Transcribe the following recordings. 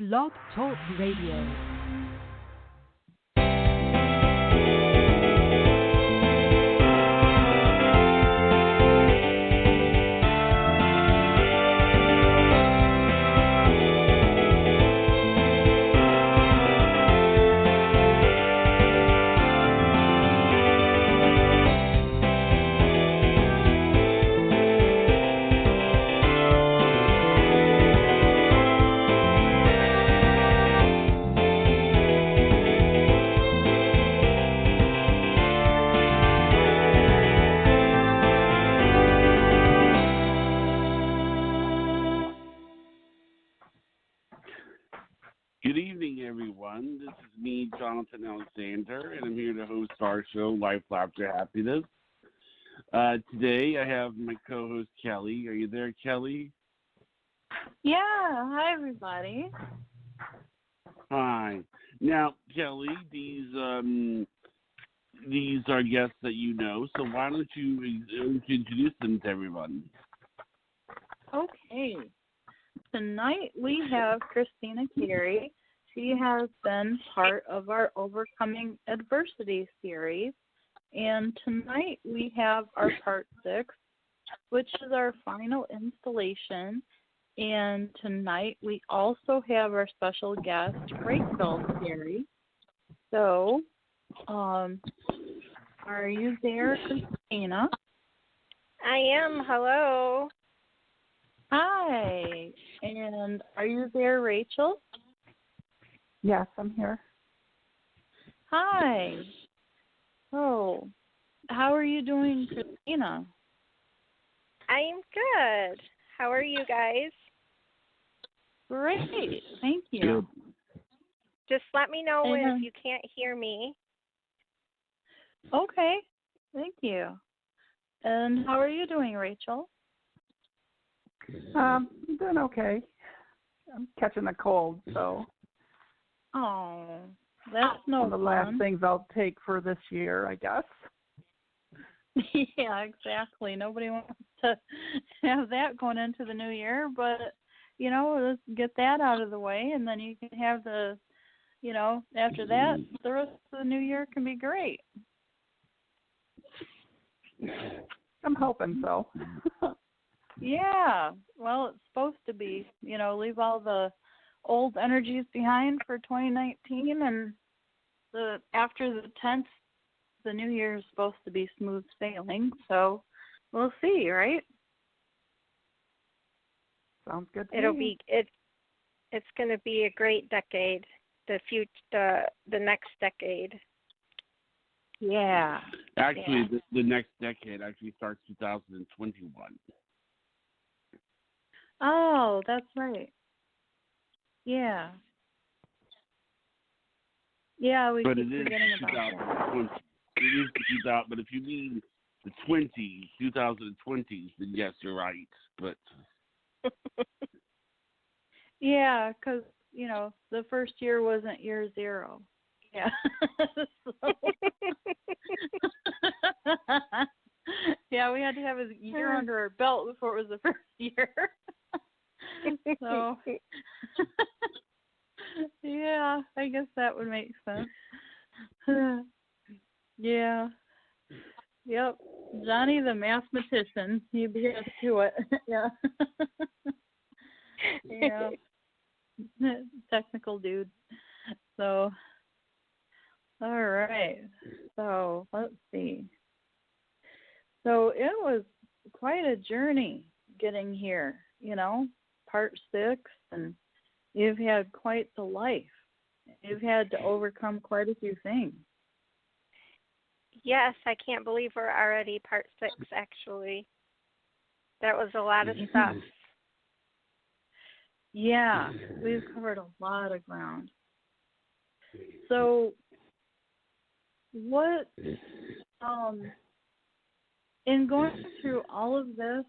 Blog Talk Radio. Good evening, everyone. This is me, Jonathan Alexander, and I'm here to host our show, Life, Laughter, Happiness. Today, I have my co-host, Kelly. Are you there, Kelly? Yeah. Hi, everybody. Hi. Now, Kelly, these are guests that you know, so why don't you introduce them to everyone? Okay. Tonight we have Christina Carey. She has been part of our Overcoming Adversity series. And tonight we have our part 6, which is our final installation. And tonight we also have our special guest, Rachel Carey. So, are you there, Christina? I am. Hello. Hi. And are you there, Rachel? Yes, I'm here. Hi. Oh, how are you doing, Christina? I am good. How are you guys? Great. Thank you. Just let me know And, if you can't hear me. Okay. Thank you. And how are you doing, Rachel? I'm doing okay. I'm catching a cold, so Oh, that's no one of the fun. last things I'll take for this year, I guess. Yeah, exactly. Nobody wants to have that going into the new year, but, let's get that out of the way, and then you can have after that, the rest of the new year can be great. I'm hoping so. Yeah, well, it's supposed to be, leave all the old energies behind for 2019, and after the 10th, the new year is supposed to be smooth sailing, so we'll see, right? Sounds good to It'll me. be it's going to be a great decade. The next decade. Yeah. Actually, the next decade actually starts 2021. Oh, that's right. Yeah. Yeah, we But keep it is forgetting about that. 2020. It is 2000, but if you mean the 2020s, then yes, you're right. But Yeah, because, the first year wasn't year 0. Yeah. Yeah, we had to have a year under our belt before it was the first year. So, yeah, I guess that would make sense. Yeah. Yep. Johnny the mathematician. He beat us to it. Yeah. Yeah. Technical dude. So, all right. So, let's see. So, it was quite a journey getting here, part 6, and you've had quite the life. You've had to overcome quite a few things. Yes, I can't believe we're already part 6, actually. That was a lot of stuff. Yeah, we've covered a lot of ground. So, what, in going through all of this,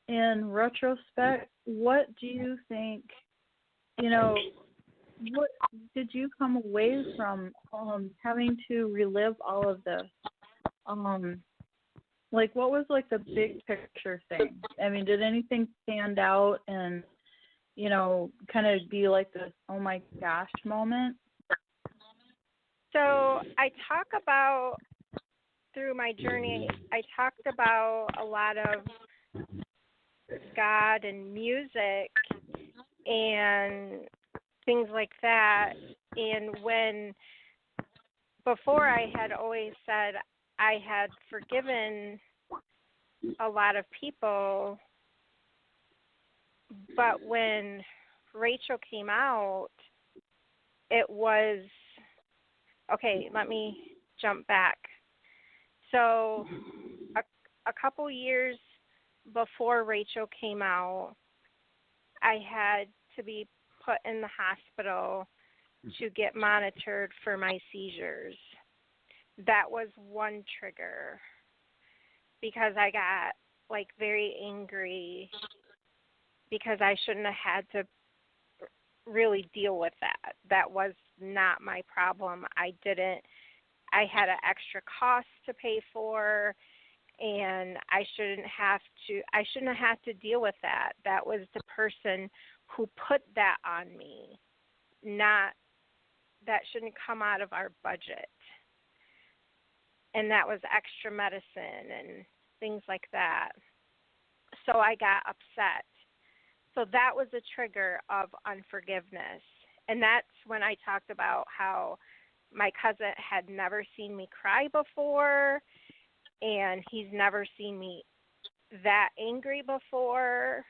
in retrospect, what do you think, what did you come away from having to relive all of this? What was the big picture thing? I mean, did anything stand out, and kind of be like this, oh my gosh moment? So I talk about, through my journey, I talked about a lot of God and music and things like that. And before I had always said I had forgiven a lot of people, but when Rachel came out, it was, okay, let me jump back. So a couple years before Rachel came out, I had to be put in the hospital to get monitored for my seizures. That was one trigger because I got very angry because I shouldn't have had to really deal with that. That was not my problem. I had an extra cost to pay for, and I shouldn't have had to deal with that. That was the person who put that on me. That shouldn't come out of our budget. And that was extra medicine and things like that. So I got upset. So that was a trigger of unforgiveness. And that's when I talked about how my cousin had never seen me cry before, and he's never seen me that angry before.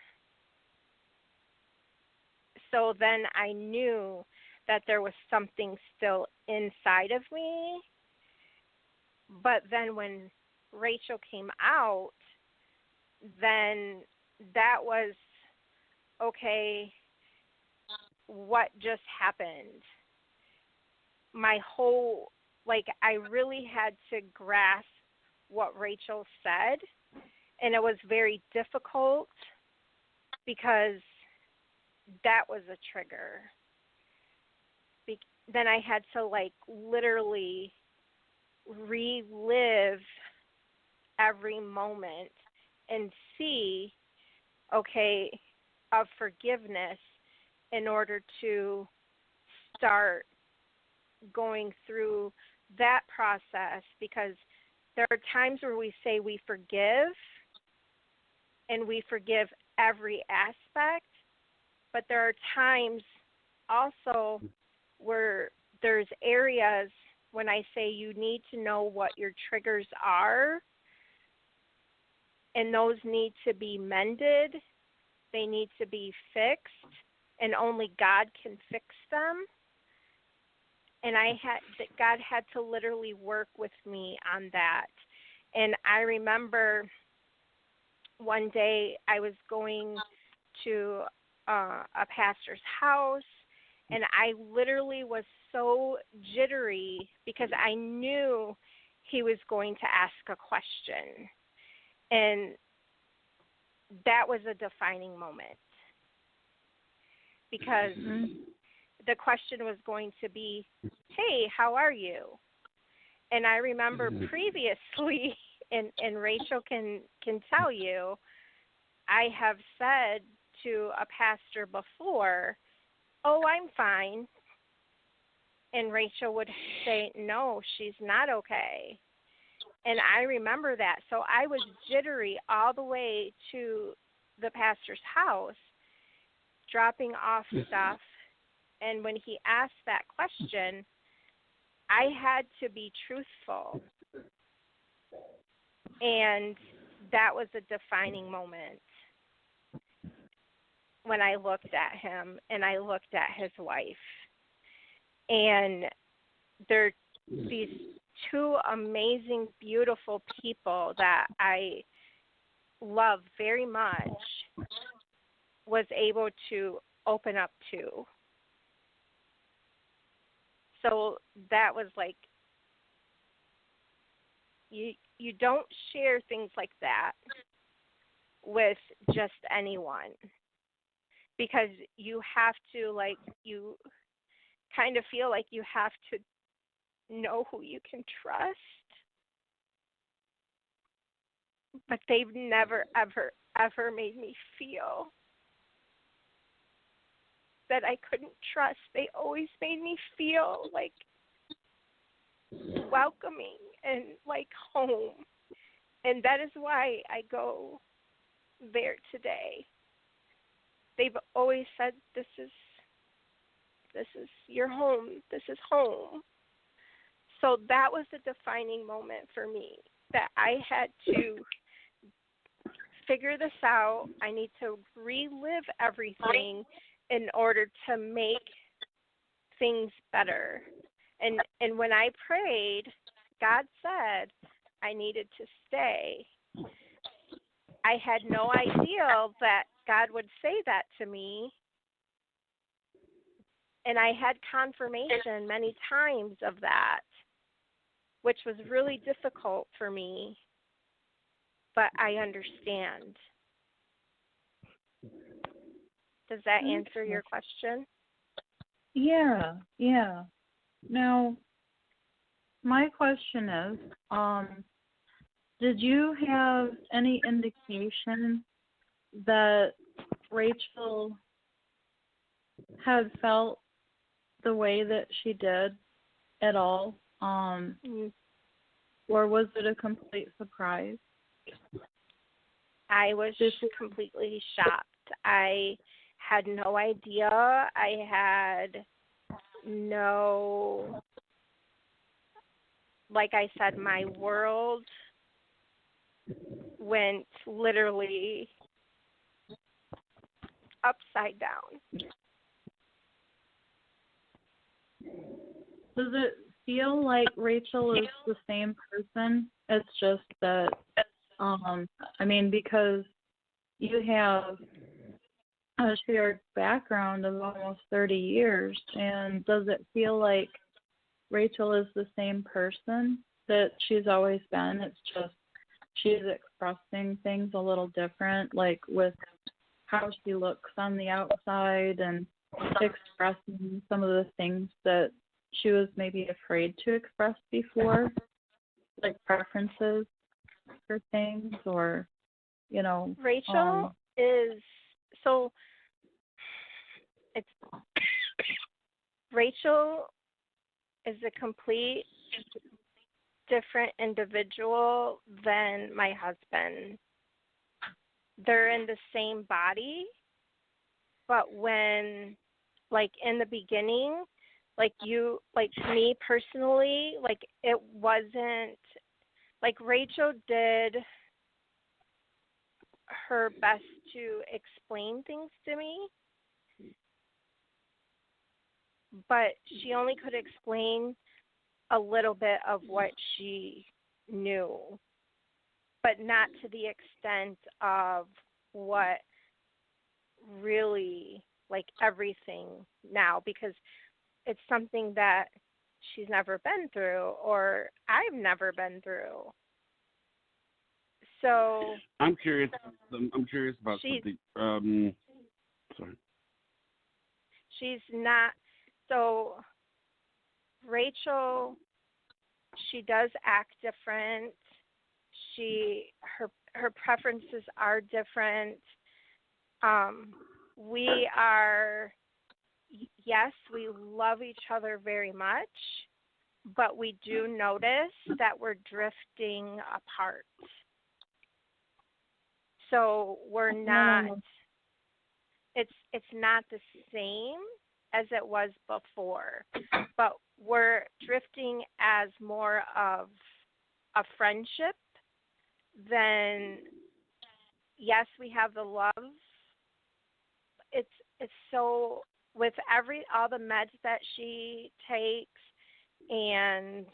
So then I knew that there was something still inside of me. But then when Rachel came out, then that was, okay, what just happened? My whole, I really had to grasp what Rachel said, and it was very difficult because that was a trigger. Then I had to, literally relive every moment and see, okay, of forgiveness in order to start going through that process, because there are times where we say we forgive and we forgive every aspect, but there are times also where there's areas when I say you need to know what your triggers are, and those need to be mended, they need to be fixed, and only God can fix them. And God had to literally work with me on that. And I remember one day I was going to a pastor's house, and I literally was so jittery because I knew he was going to ask a question. And that was a defining moment because the question was going to be, hey, how are you? And I remember previously, and Rachel can tell you, I have said to a pastor before, oh, I'm fine. And Rachel would say, no, she's not okay. And I remember that. So I was jittery all the way to the pastor's house, dropping off stuff. And when he asked that question, I had to be truthful. And that was a defining moment when I looked at him and I looked at his wife. And they're these two amazing, beautiful people that I love very much, was able to open up to. So that was you don't share things like that with just anyone, because you have to, you kind of feel like you have to know who you can trust. But they've never, ever, ever made me feel that I couldn't trust. They always made me feel like welcoming and like home. And that is why I go there today. They've always said, this is your home. This is home. So that was the defining moment for me, that I had to figure this out. I need to relive everything in order to make things better. And when I prayed, God said I needed to stay. I had no idea that God would say that to me. And I had confirmation many times of that, which was really difficult for me. But I understand. Does that answer your question? Yeah. Now, my question is, did you have any indication that Rachel had felt the way that she did at all? Or was it a complete surprise? I was completely shocked. I had no idea. I had no, like I said, my world went literally upside down. Does it feel like Rachel is the same person? It's just that, because you have a shared background of almost 30 years, and does it feel like Rachel is the same person that she's always been? It's just she's expressing things a little different, like with how she looks on the outside and expressing some of the things that she was maybe afraid to express before, like preferences for things, or, Rachel is, so it's, Rachel is a complete different individual than my husband. They're in the same body, but when, like, in the beginning, like me personally, like, it wasn't, like, Rachel did her best to explain things to me, but she only could explain a little bit of what she knew, but not to the extent of what really, like, everything now, because it's something that she's never been through, or I've never been through. So I'm curious about something. Sorry. She's not. So Rachel, she does act different. Her preferences are different. We are, yes, we love each other very much, but we do notice that we're drifting apart. So we're not, it's not the same as it was before, but we're drifting as more of a friendship than, yes, we have the love. It's so, with all the meds that she takes, and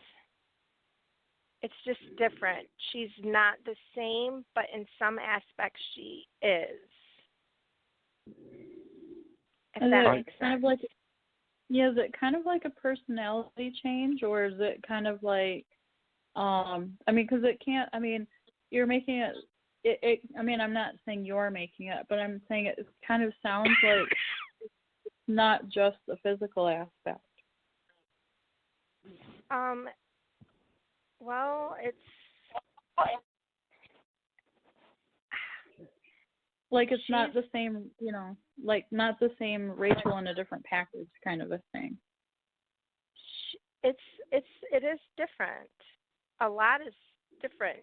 it's just different. She's not the same, but in some aspects she is. If that makes sense. Kind of like, is it kind of like a personality change, or is it kind of like, because it can't, you're making it, I'm not saying you're making it, but I'm saying it kind of sounds like it's not just the physical aspect. Well, it's like it's not the same, Like not the same Rachel in a different package kind of a thing. It is different. A lot is different.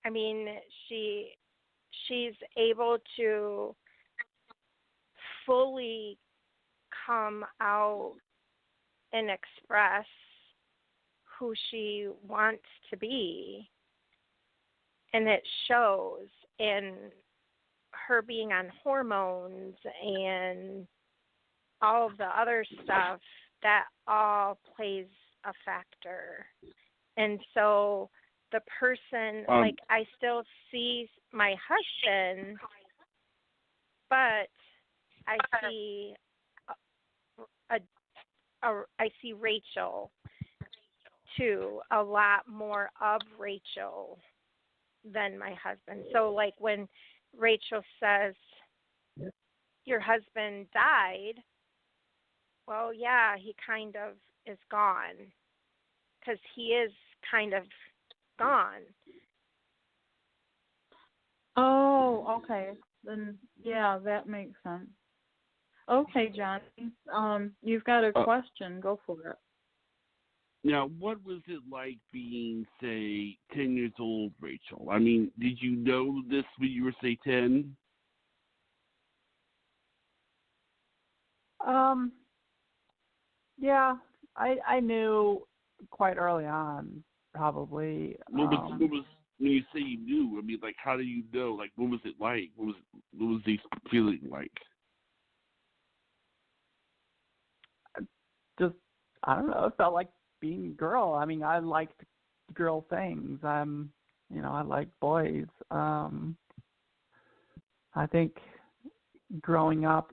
I mean, she's able to fully come out and express who she wants to be, and it shows in her being on hormones and all of the other stuff. That all plays a factor. And so the person, like, I still see my husband, but I see I see Rachel too, a lot more of Rachel than my husband. So like when Rachel says your husband died, well, yeah, he kind of is gone, because he is kind of gone. Oh, okay. Then, yeah, that makes sense. Okay, Johnny, you've got a question. Go for it. Now, what was it like being, say, 10 years old, Rachel? I mean, did you know this when you were, say, 10? Yeah, I knew quite early on, probably. What was when you say you knew? I mean, like, how do you know? Like, what was it like? What was the feeling like? Just, I don't know. It felt like being a girl. I mean, I liked girl things. I like boys. I think growing up,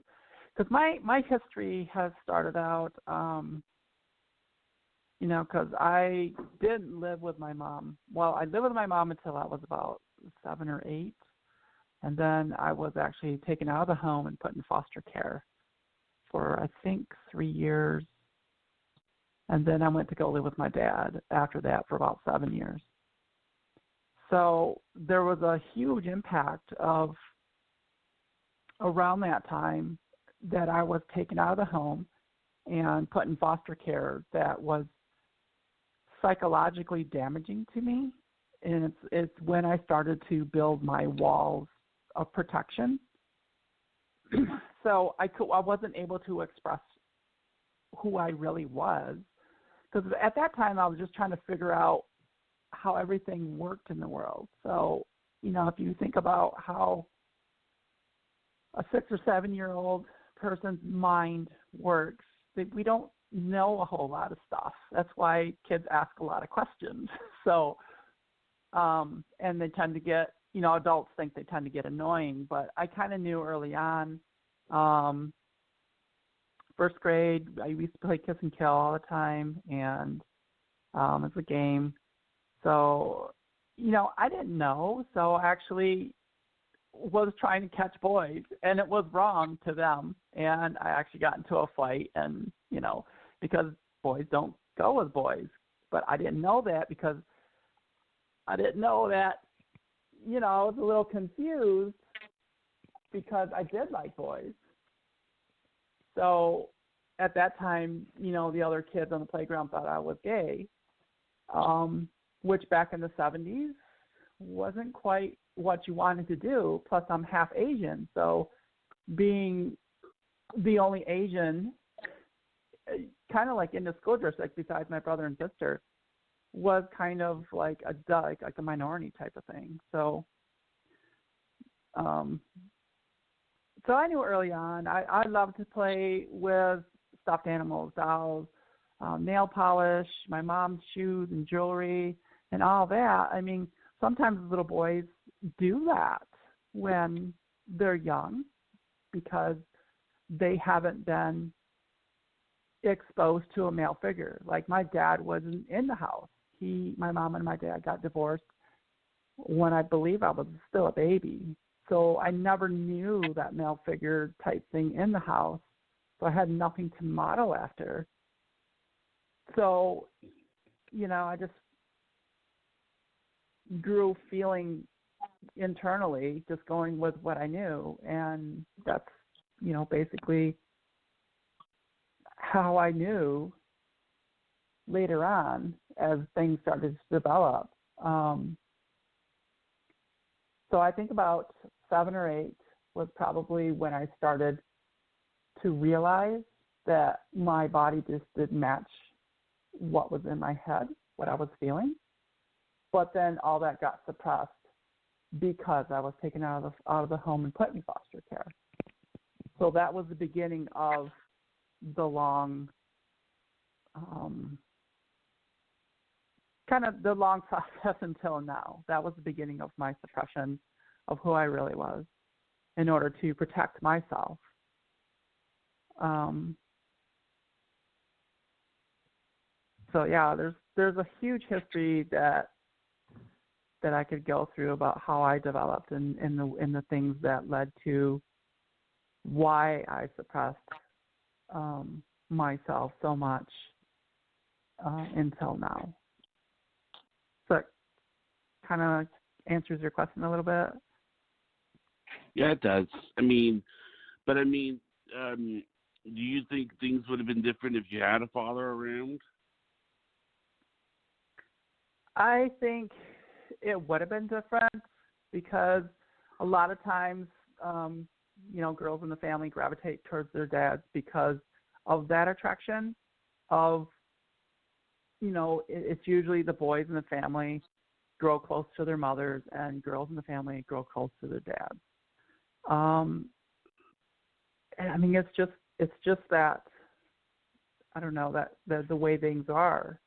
because my history has started out, because I didn't live with my mom. Well, I lived with my mom until I was about 7 or 8, and then I was actually taken out of the home and put in foster care for, I think, 3 years. And then I went to go live with my dad after that for about 7 years. So there was a huge impact of around that time that I was taken out of the home and put in foster care that was psychologically damaging to me. And it's when I started to build my walls of protection. So I wasn't able to express who I really was, because at that time I was just trying to figure out how everything worked in the world. So, if you think about how a 6 or 7 year old person's mind works, we don't know a whole lot of stuff. That's why kids ask a lot of questions. So, and they tend to get, adults think they tend to get annoying, but I kind of knew early on. First grade, I used to play kiss and kill all the time, and it's a game. So, I didn't know. So I actually was trying to catch boys, and it was wrong to them. And I actually got into a fight, and, because boys don't go with boys. But I didn't know that, because I didn't know that, I was a little confused because I did like boys. So at that time, the other kids on the playground thought I was gay, which back in the 70s wasn't quite what you wanted to do. Plus, I'm half Asian, so being the only Asian, kind of like in the school district besides my brother and sister, was kind of like a minority type of thing. So, so I knew early on. I loved to play with stuffed animals, dolls, nail polish, my mom's shoes and jewelry, and all that. I mean, sometimes little boys do that when they're young because they haven't been exposed to a male figure. Like my dad wasn't in the house. My mom and my dad got divorced when I believe I was still a baby. So I never knew that male figure type thing in the house. So I had nothing to model after. So, I just grew feeling internally, just going with what I knew. And that's, basically how I knew later on as things started to develop. So I think about 7 or 8 was probably when I started to realize that my body just didn't match what was in my head, what I was feeling. But then all that got suppressed because I was taken out of the home and put in foster care. So that was the beginning of the long, kind of the long process until now. That was the beginning of my suppression of who I really was in order to protect myself. So yeah, there's a huge history that I could go through about how I developed and the things that led to why I suppressed myself so much until now. So it kind of answers your question a little bit. Yeah, it does. Do you think things would have been different if you had a father around? I think it would have been different because a lot of times, girls in the family gravitate towards their dads because of that attraction of, it's usually the boys in the family grow close to their mothers and girls in the family grow close to their dads. And it's just that, I don't know, that the way things are.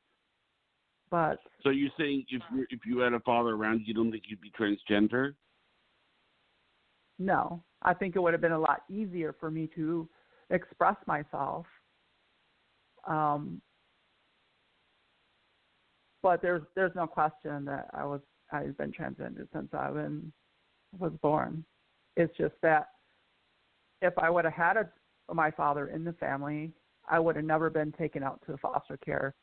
But so you're saying if you had a father around, you don't think you'd be transgender? No, I think it would have been a lot easier for me to express myself. But there's no question that I've been transgender since I was born. It's just that if I would have had my father in the family, I would have never been taken out to foster care.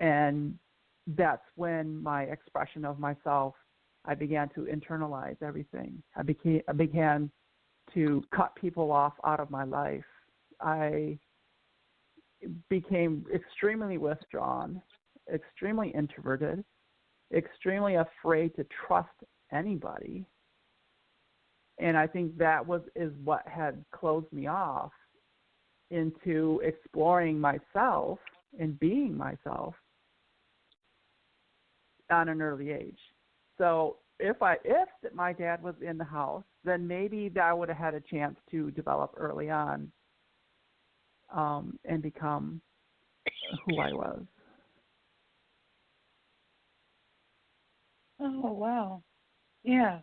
And that's when my expression of myself, I began to internalize everything. I began to cut people off out of my life. I became extremely withdrawn, extremely introverted, extremely afraid to trust anybody. And I think that is what had closed me off into exploring myself and being myself on an early age. So if my dad was in the house, then maybe I would have had a chance to develop early on and become who I was. Oh, wow. Yeah.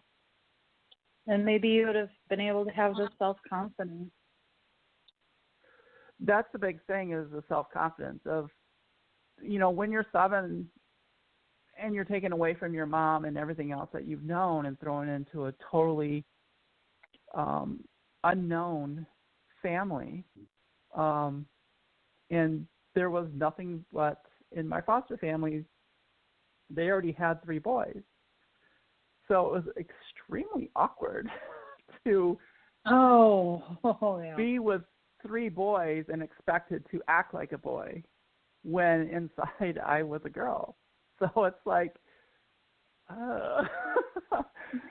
And maybe you would have been able to have the self-confidence. That's the big thing, is the self-confidence of, when you're 7 and you're taken away from your mom and everything else that you've known and thrown into a totally unknown family. And there was nothing but, in my foster family, they already had 3 boys. So it was extremely awkward to be with 3 boys and expected to act like a boy when inside I was a girl. So it's like,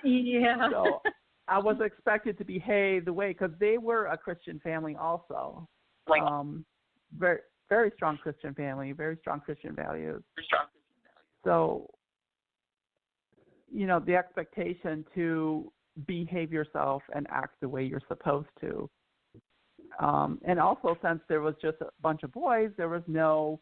yeah. So I was expected to behave the way, because they were a Christian family also. Very, very strong Christian family, very strong Christian values. So, the expectation to behave yourself and act the way you're supposed to. And also, since there was just a bunch of boys, there was no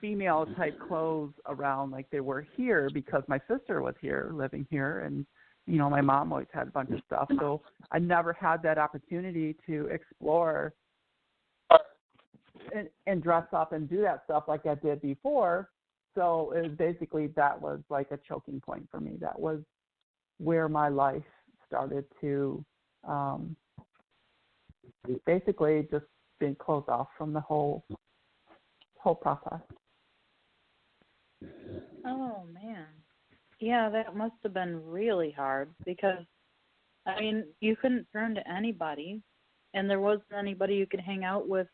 female type clothes around like there were here, because my sister was here, living here, and my mom always had a bunch of stuff. So I never had that opportunity to explore and dress up and do that stuff like I did before. So it was basically, that was like a choking point for me. That was where my life started to basically just being closed off from the whole process. Oh, man. Yeah, that must have been really hard because, I mean, you couldn't turn to anybody, and there wasn't anybody you could hang out with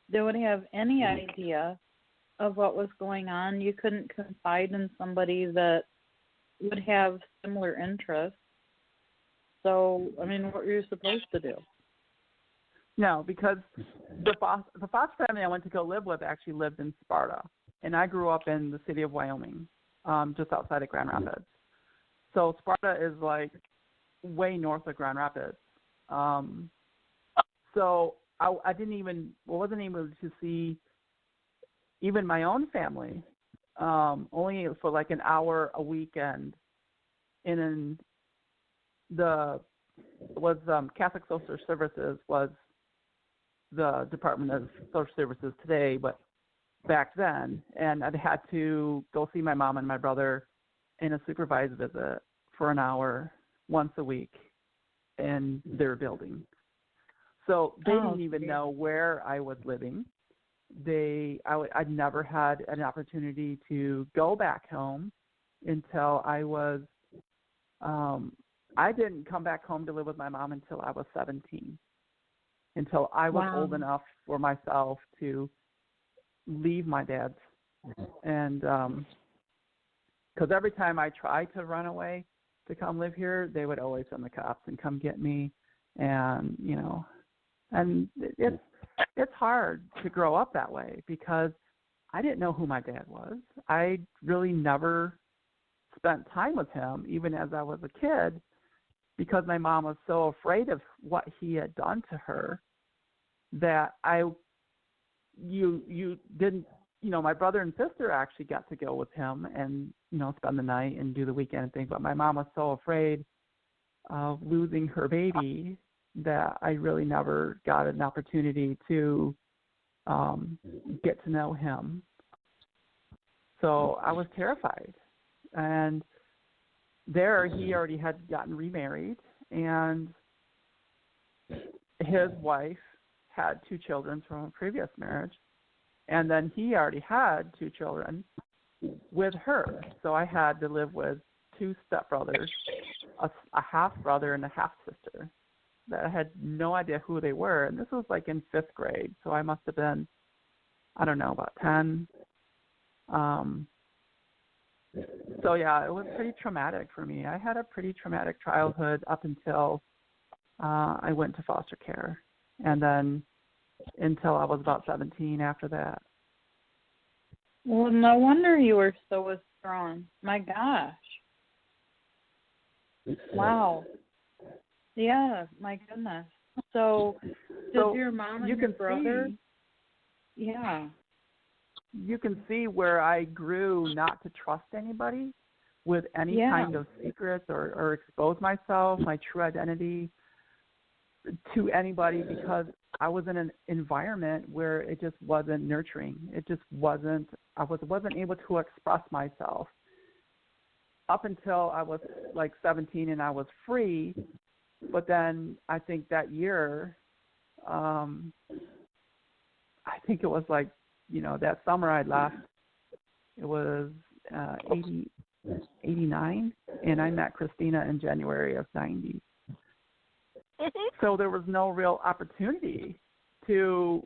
that would have any idea of what was going on. You couldn't confide in somebody that would have similar interests. So, I mean, what were you supposed to do? No, because the foster family I went to go live with actually lived in Sparta, and I grew up in the city of Wyoming, just outside of Grand Rapids. So Sparta is like way north of Grand Rapids. So I wasn't able to see even my own family, only for like an hour a weekend. And Catholic Social Services was the Department of Social Services today, but back then, and I'd had to go see my mom and my brother in a supervised visit for an hour once a week in their building. So they didn't even know where I was living. I'd never had an opportunity to go back home until I was. I didn't come back home to live with my mom until I was 17. Until I was old enough for myself to leave my dad's. And because every time I tried to run away to come live here, they would always send the cops and come get me. And, and it's hard to grow up that way because I didn't know who my dad was. I really never spent time with him, even as I was a kid, because my mom was so afraid of what he had done to her that you didn't, my brother and sister actually got to go with him and, spend the night and do the weekend thing. But my mom was so afraid of losing her baby that I really never got an opportunity to get to know him. So I was terrified. And there he already had gotten remarried, and his wife had 2 children from a previous marriage, and then he already had 2 children with her. So I had to live with 2 stepbrothers, a half-brother and a half-sister that I had no idea who they were. And this was like in 5th grade, so I must have been, I don't know, about 10. So, yeah, it was pretty traumatic for me. I had a pretty traumatic childhood up until I went to foster care, and then until I was about 17 after that. Well, no wonder you were so withdrawn. My gosh. Wow. Yeah, my goodness. So did your mom and your brother? Yeah. You can see where I grew not to trust anybody with any kind of secrets or expose myself, my true identity to anybody, because I was in an environment where it just wasn't nurturing. It just wasn't, I wasn't able to express myself up until I was like 17 and I was free. But then I think that year, I think it was like, that summer I left, it was 89, and I met Christina in January of 90. So there was no real opportunity to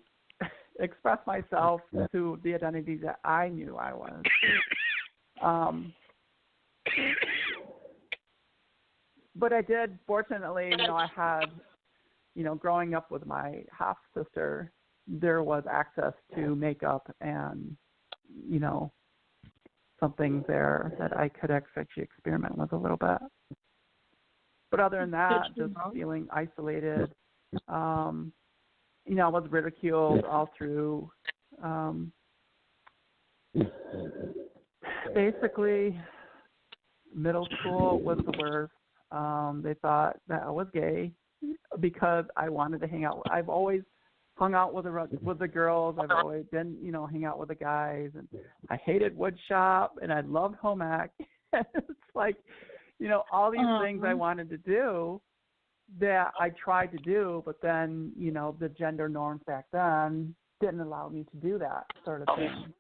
express myself to the identity that I knew I was. But I did, fortunately, I had, growing up with my half-sister, there was access to makeup and, something there that I could actually experiment with a little bit. But other than that, just feeling isolated. I was ridiculed all through. Basically, middle school was the worst. They thought that I was gay because I wanted to hang out. I've always hung out with the girls. I've always been, hang out with the guys. And I hated wood shop, and I loved home ec. It's like, all these things I wanted to do that I tried to do, but then, the gender norms back then didn't allow me to do that sort of thing.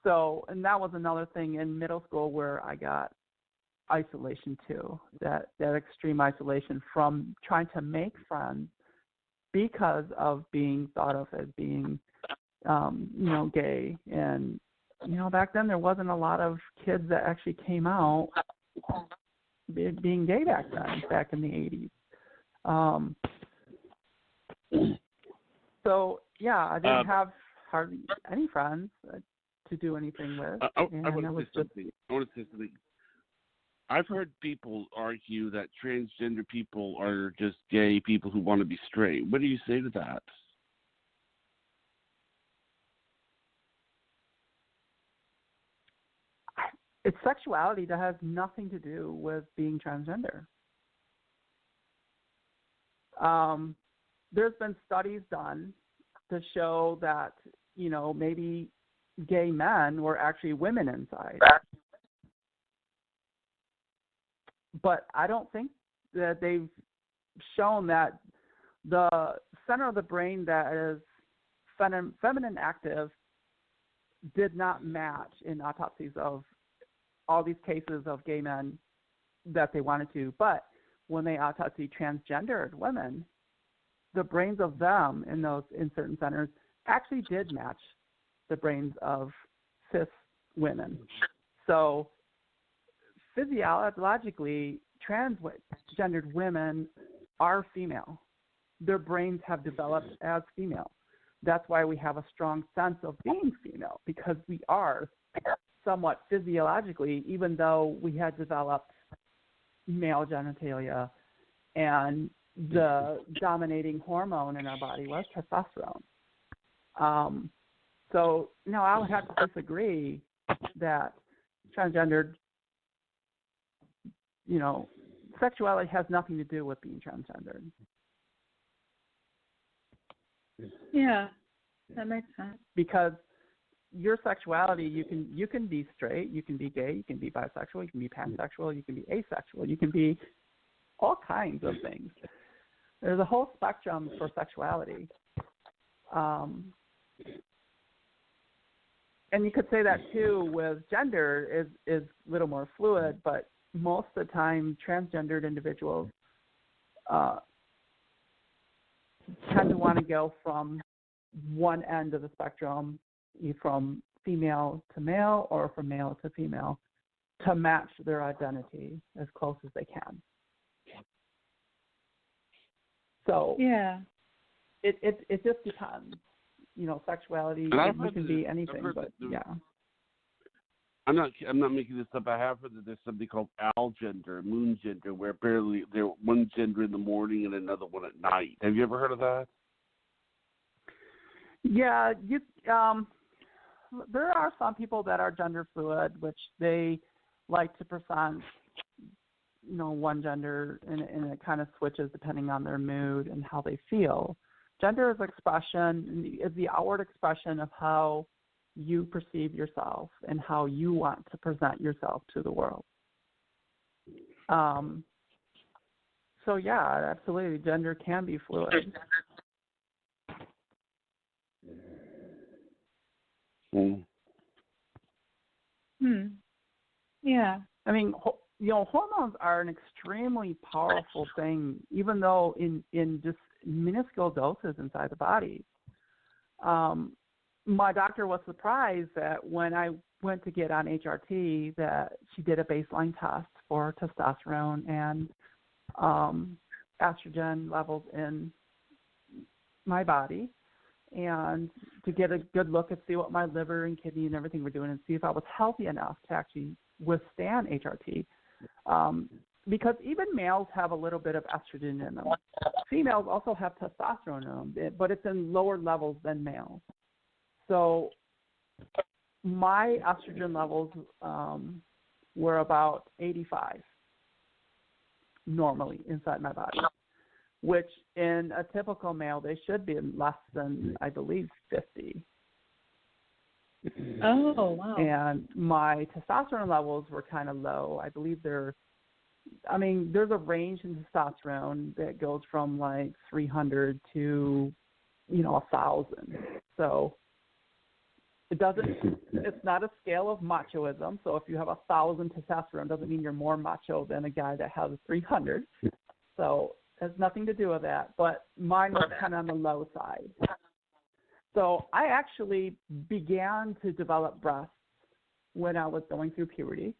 So, and that was another thing in middle school where I got isolation too, that extreme isolation from trying to make friends because of being thought of as being, gay. And, back then there wasn't a lot of kids that actually came out being gay back in the 80s. So, yeah, I didn't have hardly any friends to do anything with. I want to say something. I've heard people argue that transgender people are just gay people who want to be straight. What do you say to that? It's sexuality that has nothing to do with being transgender. There's been studies done to show that, maybe gay men were actually women inside. But I don't think that they've shown that the center of the brain that is feminine active did not match in autopsies of all these cases of gay men that they wanted to. But when they autopsy transgendered women, the brains of them in certain centers actually did match the brains of cis women. So physiologically, transgendered women are female. Their brains have developed as female. That's why we have a strong sense of being female, because we are somewhat physiologically, even though we had developed male genitalia and the dominating hormone in our body was testosterone. So, no, I would have to disagree that transgendered, sexuality has nothing to do with being transgendered. Yeah, that makes sense. Because your sexuality, you can be straight, you can be gay, you can be bisexual, you can be pansexual, you can be asexual, you can be all kinds of things. There's a whole spectrum for sexuality. And you could say that too with gender is a little more fluid, but most of the time transgendered individuals tend to want to go from one end of the spectrum, from female to male or from male to female, to match their identity as close as they can. So yeah, it just depends. Sexuality, you can be anything, but yeah. I'm not making this up. I have heard that there's something called algender, moon gender, where barely they're one gender in the morning and another one at night. Have you ever heard of that? Yeah, there are some people that are gender fluid, which they like to present, one gender, and it kind of switches depending on their mood and how they feel. Gender is the outward expression of how you perceive yourself and how you want to present yourself to the world. So yeah, absolutely, gender can be fluid. Yeah. I mean, hormones are an extremely powerful thing, even though in just minuscule doses inside the body. My doctor was surprised that when I went to get on HRT that she did a baseline test for testosterone and estrogen levels in my body, and to get a good look and see what my liver and kidney and everything were doing and see if I was healthy enough to actually withstand HRT. Because even males have a little bit of estrogen in them. Females also have testosterone in them, but it's in lower levels than males. So my estrogen levels were about 85 normally inside my body, which in a typical male, they should be less than, I believe, 50. Oh, wow. And my testosterone levels were kind of low. I believe there's a range in testosterone that goes from like 300 to, 1,000. So It doesn't. It's not a scale of machoism. So if you have 1,000 testosterone, doesn't mean you're more macho than a guy that has 300. So it has nothing to do with that. But mine was kind of on the low side. So I actually began to develop breasts when I was going through puberty,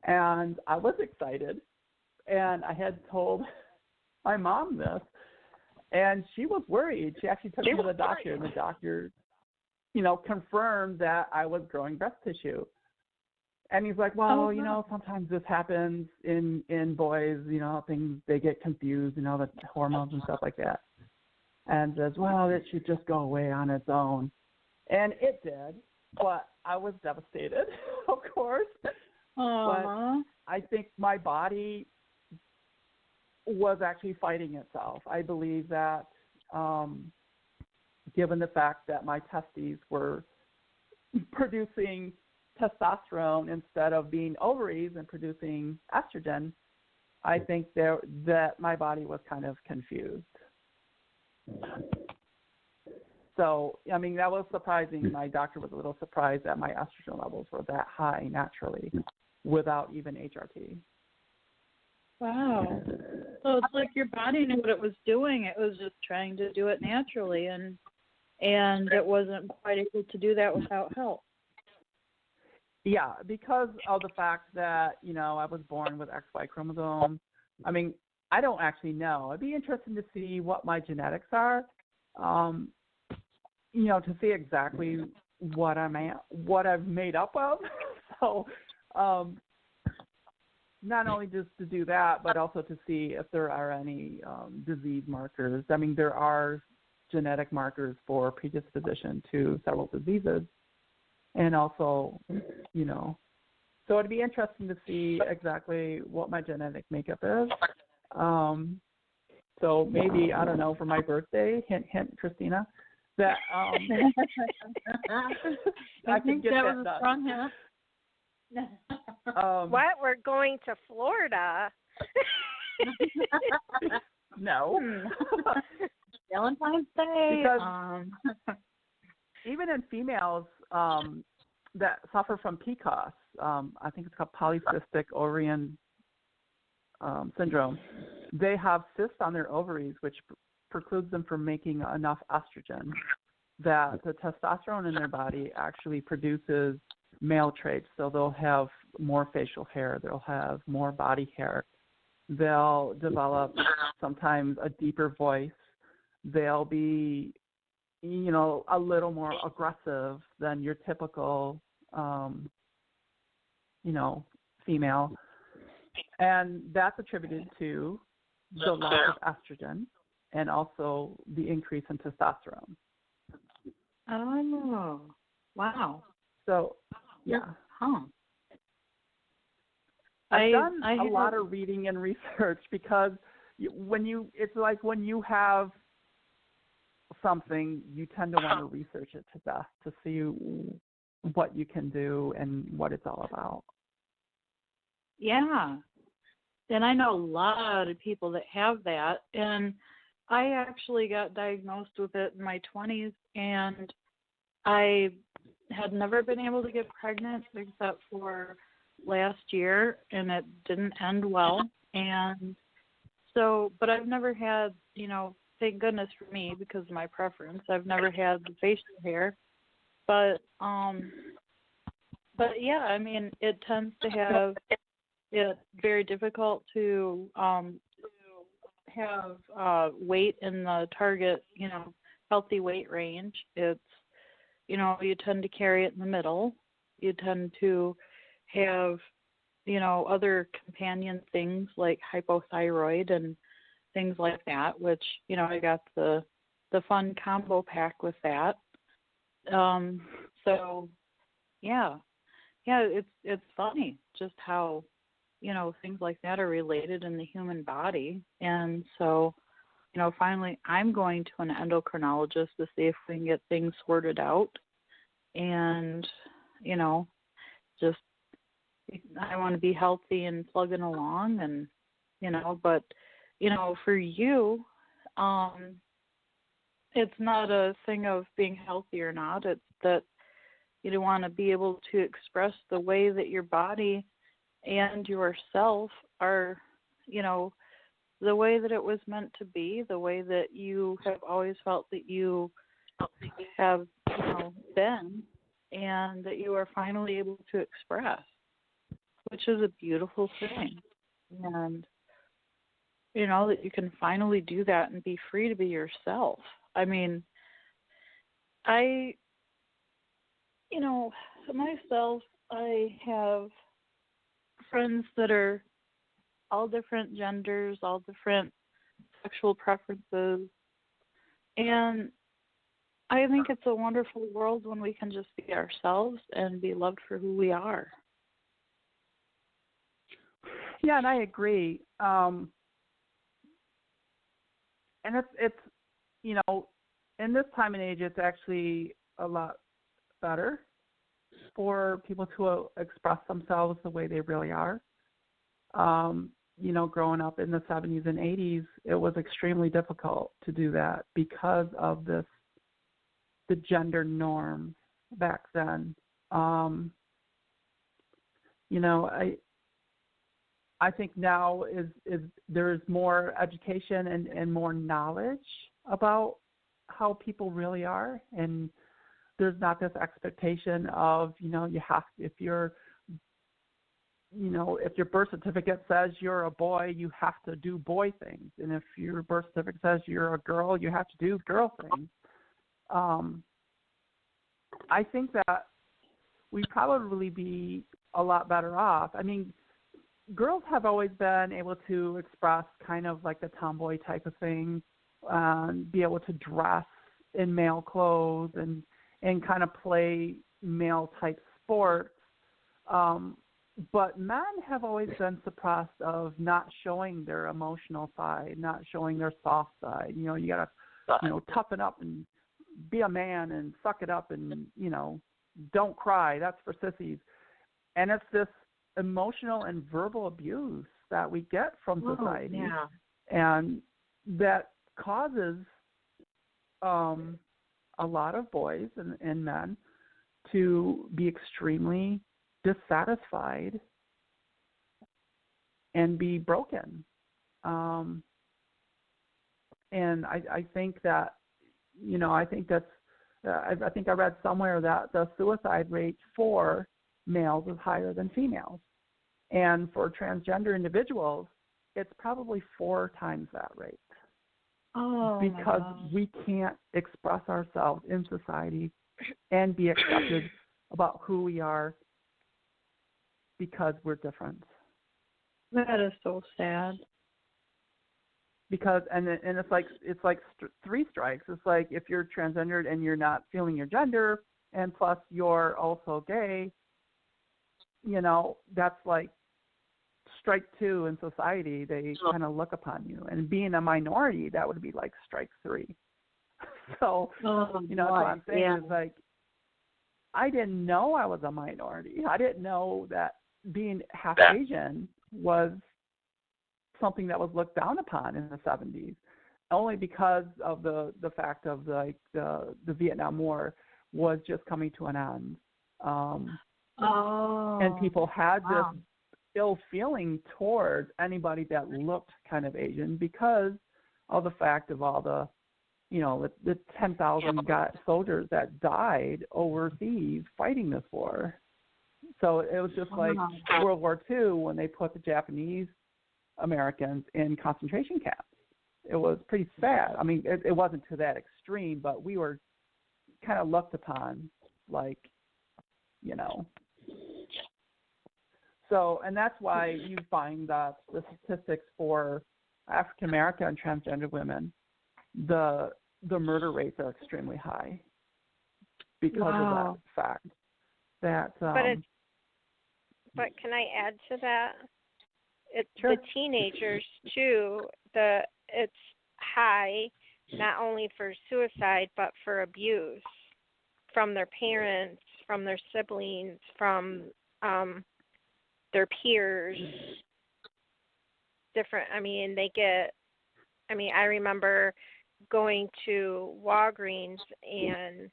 and I was excited, and I had told my mom this, and she was worried. She actually took me to the doctor, and the doctor, confirmed that I was growing breast tissue. And he's like, well, sometimes this happens in boys, things, they get confused, the hormones and stuff like that. And says, well, it should just go away on its own. And it did, but I was devastated, of course. Aww. But I think my body was actually fighting itself. I believe that given the fact that my testes were producing testosterone instead of being ovaries and producing estrogen, I think that my body was kind of confused. So, I mean, that was surprising. My doctor was a little surprised that my estrogen levels were that high naturally without even HRT. Wow. So it's like your body knew what it was doing. It was just trying to do it naturally, and it wasn't quite able to do that without help. Yeah, because of the fact that, I was born with XY chromosome. I mean, I don't actually know. It'd be interesting to see what my genetics are, to see exactly what I'm made up of. So, not only just to do that, but also to see if there are any disease markers. I mean, there are genetic markers for predisposition to several diseases. And also, so it'd be interesting to see exactly what my genetic makeup is. So maybe, I don't know, for my birthday, hint, hint, Christina, that I think get that that was done. a strong hint. What? We're going to Florida? No. Valentine's Day. Because even in females that suffer from PCOS, I think it's called polycystic ovarian syndrome, they have cysts on their ovaries, which precludes them from making enough estrogen, that the testosterone in their body actually produces male traits. So they'll have more facial hair, they'll have more body hair, they'll develop sometimes a deeper voice, they'll be a little more aggressive than your typical female, and that's attributed to the lack of estrogen and also the increase in testosterone. Oh, wow. So, yeah. Huh. I've done a lot of reading and research because it's like when you have something, you tend to want to research it to death to see what you can do and what it's all about. Yeah. And I know a lot of people that have that. And I actually got diagnosed with it in my 20s, and I had never been able to get pregnant except for last year, and it didn't end well. And so, but I've never had, thank goodness for me, because of my preference, I've never had the facial hair. But yeah, I mean, it tends to have it very difficult to have weight in the target, healthy weight range. It's, you tend to carry it in the middle. You tend to have, other companion things like hypothyroid and things like that, which, I got the fun combo pack with that. So yeah, it's funny just how, things like that are related in the human body. And so, finally I'm going to an endocrinologist to see if we can get things sorted out. And, just, I want to be healthy and plugging along, and, but, for you, it's not a thing of being healthy or not. It's that You want to be able to express the way that your body and yourself are, the way that it was meant to be, the way that you have always felt that you have, been, and that you are finally able to express, which is a beautiful thing. And, that you can finally do that and be free to be yourself. I mean, myself, I have friends that are all different genders, all different sexual preferences. And I think it's a wonderful world when we can just be ourselves and be loved for who we are. Yeah, and I agree. And it's in this time and age, it's actually a lot better for people to express themselves the way they really are. Growing up in the 70s and 80s, it was extremely difficult to do that because of the gender norms back then. I think now is there's more education and more knowledge about how people really are, and there's not this expectation of you have, if your birth certificate says you're a boy, you have to do boy things, and if your birth certificate says you're a girl, you have to do girl things. I think that we'd probably be a lot better off. I mean, girls have always been able to express kind of like the tomboy type of thing, be able to dress in male clothes and kind of play male type sports. But men have always been suppressed of not showing their emotional side, not showing their soft side. You got to, toughen up and be a man and suck it up and, don't cry. That's for sissies. And it's this emotional and verbal abuse that we get from society. Yeah. And that causes a lot of boys and men to be extremely dissatisfied and be broken. And I think that, I think that's, I think I read somewhere that the suicide rate for males is higher than females. And for transgender individuals, it's probably 4 times that rate. Oh, because we can't express ourselves in society and be accepted about who we are because we're different. That is so sad. Because and it's like 3 strikes. It's like if you're transgendered and you're not feeling your gender, and plus you're also gay, that's like strike 2 in society. They kind of look upon you, and being a minority, that would be like strike 3. So what I'm saying is like, I didn't know I was a minority. I didn't know that being half Asian was something that was looked down upon in the 70s, only because of the fact of the Vietnam War was just coming to an end. And people had this ill feeling towards anybody that looked kind of Asian because of the fact of all the 10,000 soldiers that died overseas fighting this war. So it was just like World War II when they put the Japanese Americans in concentration camps. It was pretty sad. I mean, it wasn't to that extreme, but we were kind of looked upon like, So, and that's why you find that the statistics for African American and transgender women, the murder rates are extremely high because of that fact. That but can I add to that? Sure. The teenagers too. It's high not only for suicide but for abuse from their parents, from their siblings, from their peers. Different. I remember going to Walgreens and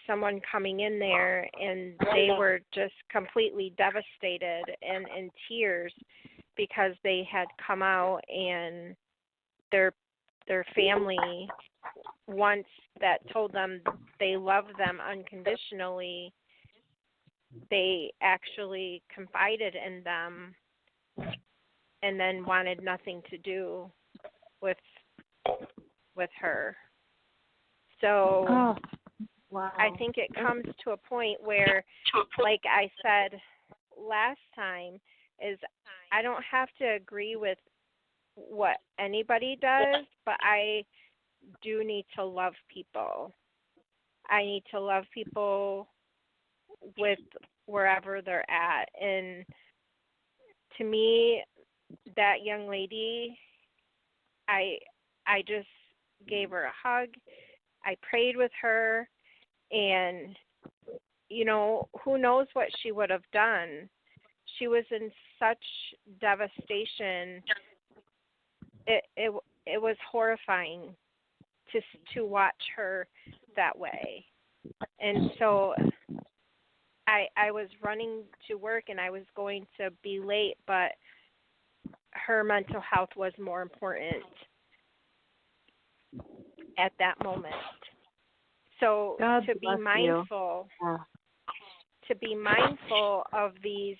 someone coming in there, and they were just completely devastated and in tears because they had come out, and their family, once that told them they loved them unconditionally, they actually confided in them and then wanted nothing to do with her. So wow. I think it comes to a point where, like I said last time, is I don't have to agree with what anybody does, but I do need to love people. I need to love people with wherever they're at. And to me, that young lady, I just gave her a hug. I prayed with her, and who knows what she would have done. She was in such devastation. It was horrifying to watch her that way. And so I was running to work, and I was going to be late, but her mental health was more important at that moment. So God to be bless mindful, to be mindful of these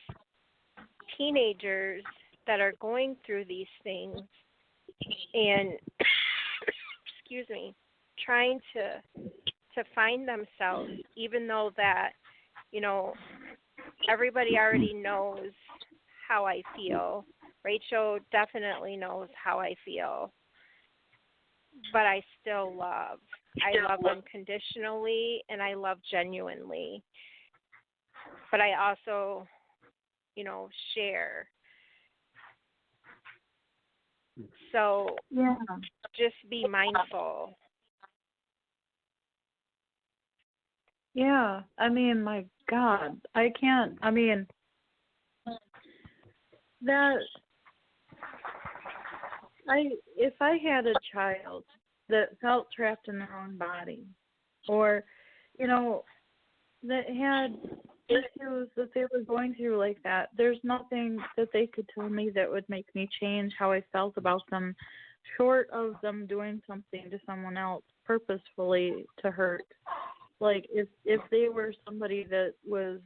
teenagers that are going through these things, and excuse me, trying to find themselves, even though that everybody already knows how I feel. Rachel definitely knows how I feel, but I still love. I love unconditionally, and I love genuinely. But I also, share. So just be mindful. Yeah, I mean, my God, I can't. I mean, if I had a child that felt trapped in their own body, or that had issues that they were going through like that, there's nothing that they could tell me that would make me change how I felt about them, short of them doing something to someone else purposefully to hurt. Like if they were somebody that was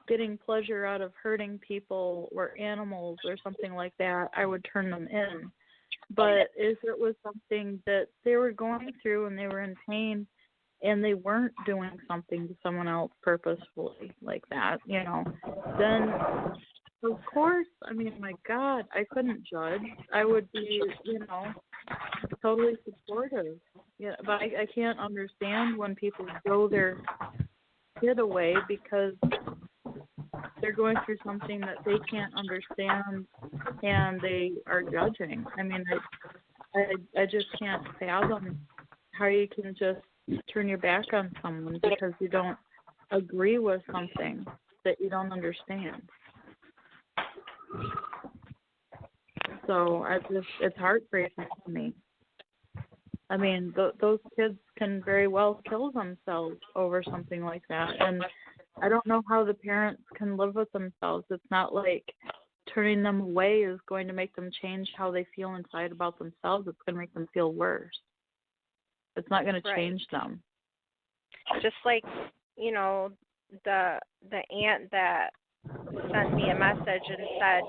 getting pleasure out of hurting people or animals or something like that, I would turn them in. But if it was something that they were going through and they were in pain and they weren't doing something to someone else purposefully like that, then of course, I mean, my God, I couldn't judge. I would be, totally supportive. Yeah, but I can't understand when people throw their kid away because they're going through something that they can't understand and they are judging. I mean, I just can't fathom how you can just turn your back on someone because you don't agree with something that you don't understand. So it's heartbreaking to me. I mean, those kids can very well kill themselves over something like that. And I don't know how the parents can live with themselves. It's not like turning them away is going to make them change how they feel inside about themselves. It's going to make them feel worse. It's not going to change them. Just like, the aunt that sent me a message and said,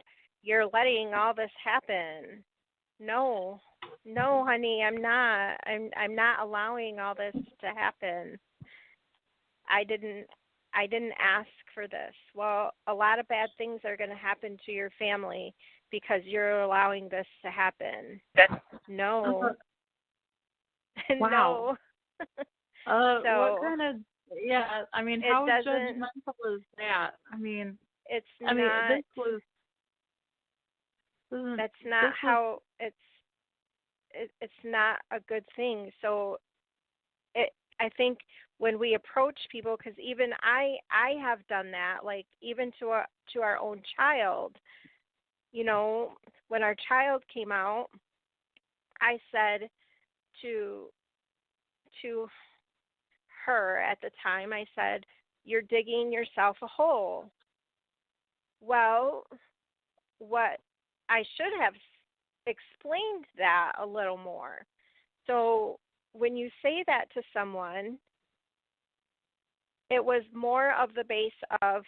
"You're letting all this happen." No, honey, I'm not. I'm not allowing all this to happen. I didn't ask for this. Well, a lot of bad things are going to happen to your family because you're allowing this to happen. No. Wow. No. So what kind of? Yeah, I mean, how judgmental is that? I mean, it's not. That's not how it's. It's not a good thing. So, I think when we approach people, because even I have done that, like even to our own child, when our child came out, I said to her at the time, I said, "You're digging yourself a hole." Well, what I should have explained that a little more. So when you say that to someone, it was more of the base of,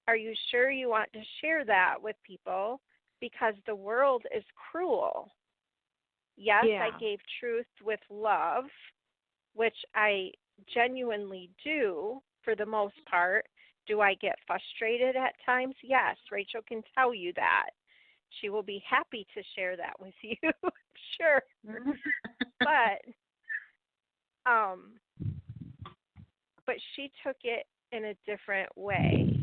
are you sure you want to share that with people? Because the world is cruel. Yes, Yeah. I gave truth with love, which I genuinely do for the most part. Do I get frustrated at times? Yes, Rachel can tell you that. She will be happy to share that with you, sure. But but she took it in a different way.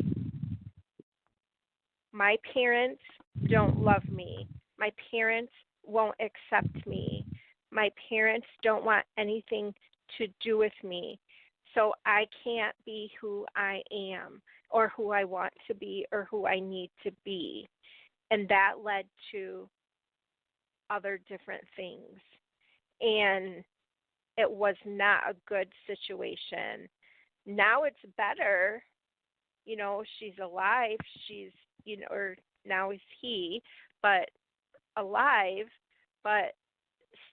My parents don't love me. My parents won't accept me. My parents don't want anything to do with me. So I can't be who I am or who I want to be or who I need to be. And that led to other different things. And it was not a good situation. Now it's better. She's alive. She's, or now is he, but alive. But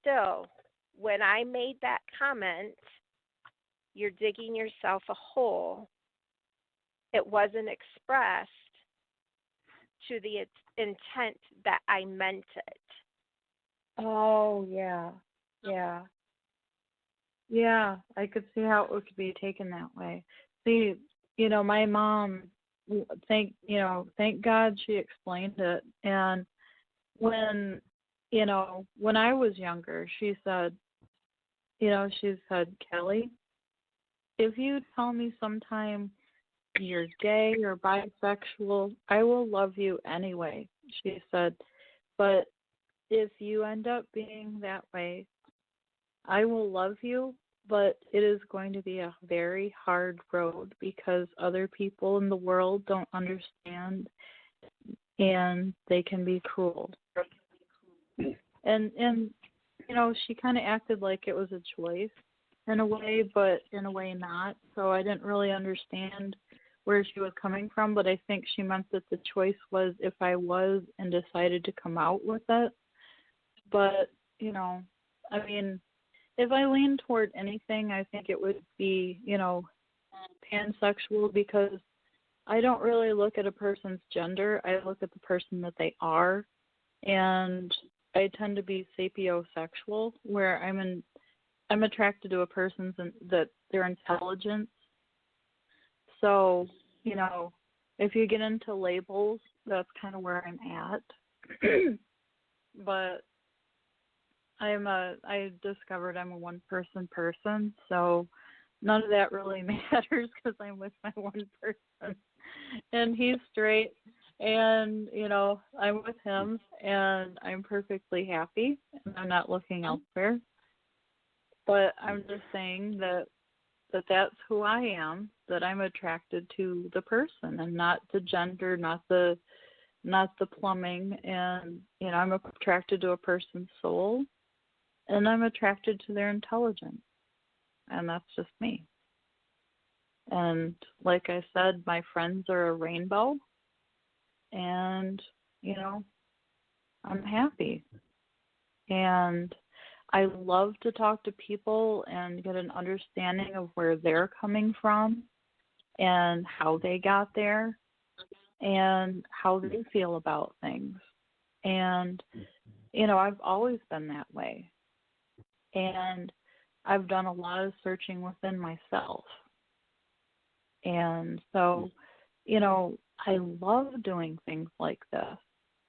still, when I made that comment, "You're digging yourself a hole," it wasn't expressed to the intent that I meant it. Oh, yeah. Yeah. Yeah, I could see how it could be taken that way. See, my mom, thank God she explained it. And when, when I was younger, she said, Kelly, if you tell me sometime you're gay or bisexual, I will love you anyway. She said, but if you end up being that way, I will love you, but it is going to be a very hard road because other people in the world don't understand and they can be cruel. And she kind of acted like it was a choice in a way, but in a way not. So I didn't really understand where she was coming from, but I think she meant that the choice was if I was and decided to come out with it. But, if I lean toward anything, I think it would be, pansexual, because I don't really look at a person's gender. I look at the person that they are. And I tend to be sapiosexual, where I'm attracted to a person's that their intelligence. So, if you get into labels, that's kind of where I'm at. But I discovered I'm a one-person person, so none of that really matters because I'm with my one person. And he's straight, and, I'm with him, and I'm perfectly happy, and I'm not looking elsewhere. But I'm just saying that that's who I am, that I'm attracted to the person and not the gender, not the plumbing. And, I'm attracted to a person's soul, and I'm attracted to their intelligence. And that's just me. And like I said, my friends are a rainbow, and, I'm happy. And I love to talk to people and get an understanding of where they're coming from and how they got there and how they feel about things. And, I've always been that way. And I've done a lot of searching within myself. And so, I love doing things like this.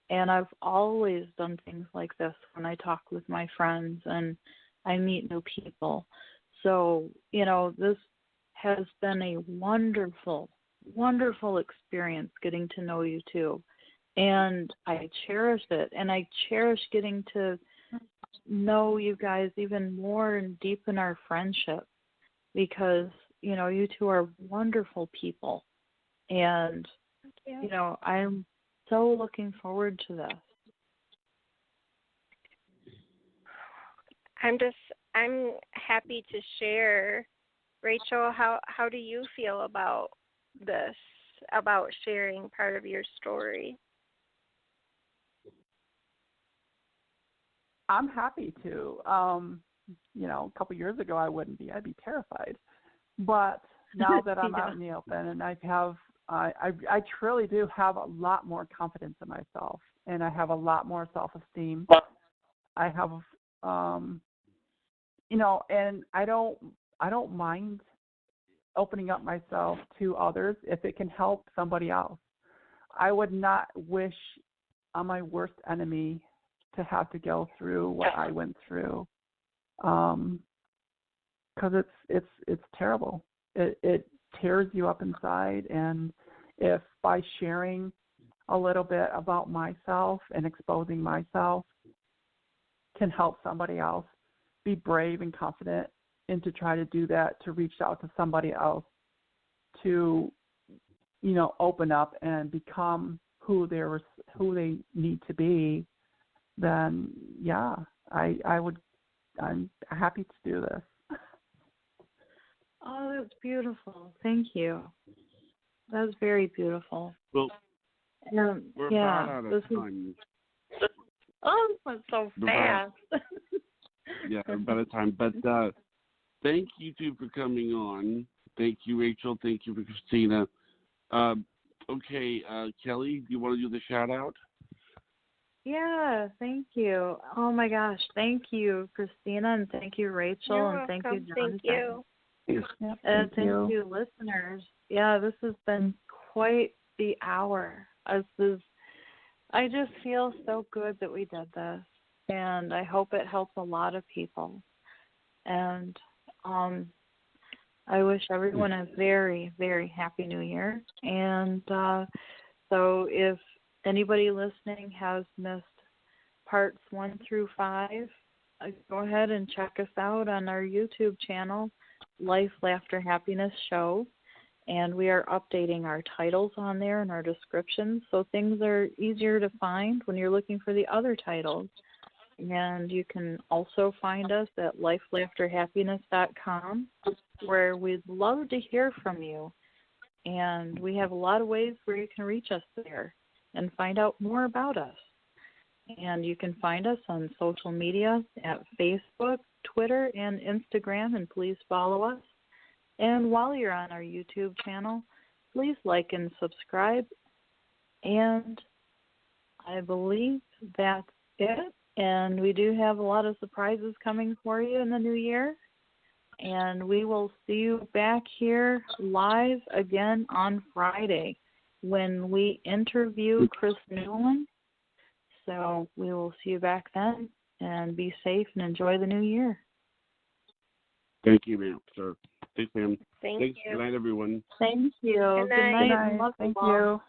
And I've always done things like this when I talk with my friends and I meet new people. So, this has been a wonderful, wonderful experience getting to know you too. And I cherish it. And I cherish getting to know you guys even more and deepen our friendship because, you two are wonderful people. And, I'm so looking forward to this. I'm happy to share, Rachel, how do you feel about this, about sharing part of your story? I'm happy to. A couple years ago I wouldn't be. I'd be terrified. But now that I'm out in the open, and I truly do have a lot more confidence in myself, and I have a lot more self-esteem. I have, and I don't mind opening up myself to others if it can help somebody else. I would not wish on my worst enemy to have to go through what I went through, because it's terrible. It tears you up inside, and if by sharing a little bit about myself and exposing myself can help somebody else be brave and confident, and to try to do that, to reach out to somebody else, to open up and become who they need to be, then yeah, I'm happy to do this. Oh, that's beautiful. Thank you. That was very beautiful. Well, we're about out of time. Oh, it went so fast. Yeah, we're about out of time. But thank you two for coming on. Thank you, Rachel. Thank you for Christina. Okay, Kelly, do you want to do the shout out? Yeah, thank you. Oh my gosh, thank you, Christina, and thank you, Rachel, You're and thank welcome. you, Jonathan. Thank you. Yep, And thank you. thank you, listeners. Yeah, this has been quite the hour. I just feel so good that we did this, and I hope it helps a lot of people. And I wish everyone a very, very happy New Year. And so if anybody listening has missed parts 1 through 5, go ahead and check us out on our YouTube channel, Life, Laughter, Happiness Show. And we are updating our titles on there and our descriptions, so things are easier to find when you're looking for the other titles. And you can also find us at lifelaughterhappiness.com, where we'd love to hear from you. And we have a lot of ways where you can reach us there and find out more about us. And you can find us on social media at Facebook, Twitter, and Instagram, and please follow us. And while you're on our YouTube channel, please like and subscribe. And I believe that's it. And we do have a lot of surprises coming for you in the new year. And we will see you back here live again on Friday when we interview Chris Newland. So we will see you back then, and be safe and enjoy the new year. Thank you, ma'am, sir. Thanks, ma'am. Thank you. Good night, everyone. Thank you. Good night. Good night. Good night. Thank you.